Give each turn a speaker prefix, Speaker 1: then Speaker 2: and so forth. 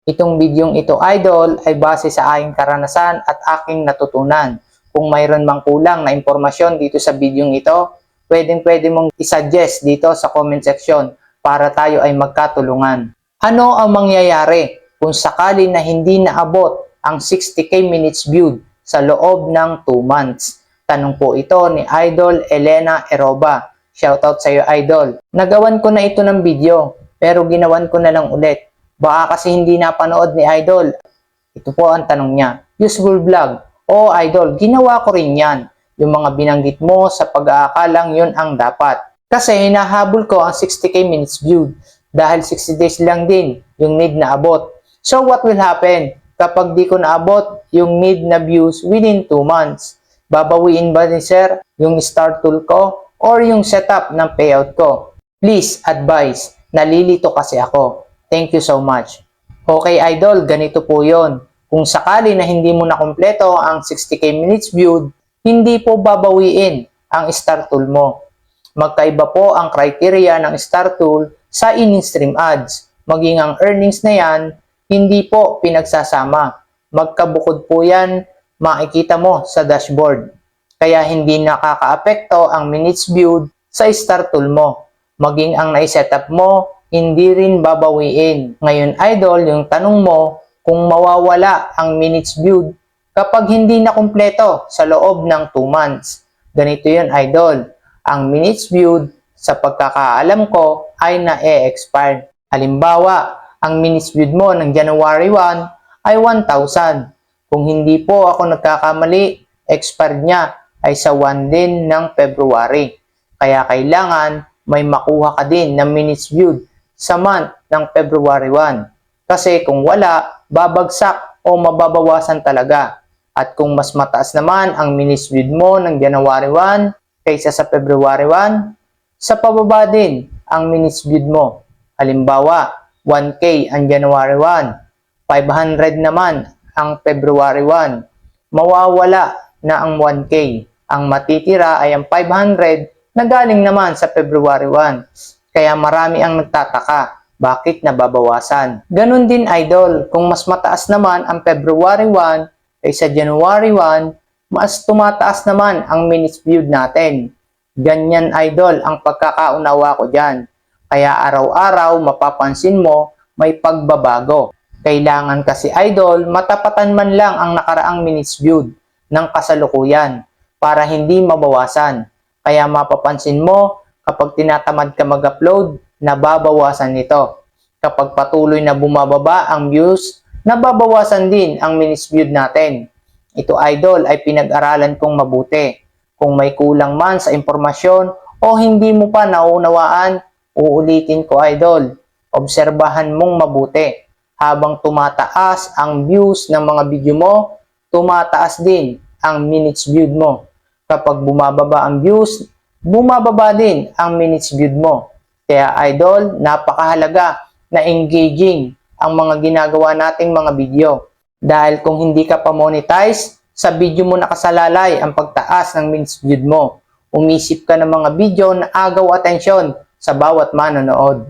Speaker 1: Itong bidyong ito, idol, ay base sa aking karanasan at aking natutunan. Kung mayroon mang kulang na impormasyon dito sa bidyong ito, pwede mong isuggest dito sa comment section para tayo ay magkatulungan. Ano ang mangyayari kung sakali na hindi naabot ang 60k minutes viewed sa loob ng 2 months? Tanong po ito ni Idol Elena Eroba. Shoutout sa iyo, Idol. Nagawan ko na ito ng video, pero ginawan ko na lang ulit. Baka kasi hindi napanood ni Idol. Ito po ang tanong niya. Useful vlog. Oo, Idol, ginawa ko rin yan. Yung mga binanggit mo sa pag-aakalang yun ang dapat. Kasi hinahabol ko ang 60k minutes viewed dahil 60 days lang din yung need na abot. So what will happen kapag di ko naabot yung need na views within 2 months? Babawiin ba ni sir yung start tool ko or yung setup ng payout ko? Please advise. Nalilito kasi ako. Thank you so much. Okay, Idol, ganito po yon. Kung sakali na hindi mo nakumpleto ang 60k minutes viewed, hindi po babawiin ang star tool mo. Magkaiba po ang criteria ng star tool sa in-stream ads. Maging ang earnings na yan, hindi po pinagsasama. Magkabukod po yan, makikita mo sa dashboard. Kaya hindi nakakaapekto ang minutes viewed sa star tool mo. Maging ang naisetup mo, hindi rin babawiin. Ngayon, Idol, yung tanong mo kung mawawala ang minutes viewed kapag hindi na kumpleto sa loob ng 2 months. Ganito yun, Idol. Ang minutes viewed sa pagkakaalam ko ay na-e-expire. Halimbawa, ang minutes viewed mo ng January 1 ay 1,000. Kung hindi po ako nagkakamali, expired niya ay sa 1 din ng February. Kaya kailangan may makuha ka din ng minutes viewed sa month ng February 1. Kasi kung wala, babagsak o mababawasan talaga. At kung mas mataas naman ang minutes viewed mo ng January 1 kaysa sa February 1, sa pababa din ang minutes viewed mo. Halimbawa, 1K ang January 1, 500 naman ang February 1. Mawawala na ang 1K. Ang matitira ay ang 500 na galing naman sa February 1. Kaya marami ang nagtataka, bakit nababawasan? Ganon din, Idol, kung mas mataas naman ang February 1 kaysa January 1, mas tumataas naman ang minutes viewed natin. Ganyan, Idol, ang pagkakaunawa ko dyan. Kaya araw-araw mapapansin mo may pagbabago. Kailangan kasi, Idol, matapatan man lang ang nakaraang minutes viewed ng kasalukuyan para hindi mabawasan. Kaya mapapansin mo, kapag tinatamad ka mag-upload, nababawasan nito. Kapag patuloy na bumababa ang views, nababawasan din ang minutes viewed natin. Ito, Idol, ay pinag-aralan kong mabuti. Kung may kulang man sa impormasyon o hindi mo pa naunawaan, uulitin ko, Idol. Obserbahan mong mabuti. Habang tumataas ang views ng mga video mo, tumataas din ang minutes viewed mo. Kapag bumababa ang views, bumababa din ang minutes viewed mo. Kaya, Idol, napakahalaga na engaging ang mga ginagawa nating mga video. Dahil kung hindi ka pa monetize, sa video mo nakasalalay ang pagtaas ng minutes viewed mo. Umisip ka ng mga video na agaw atensyon sa bawat manonood.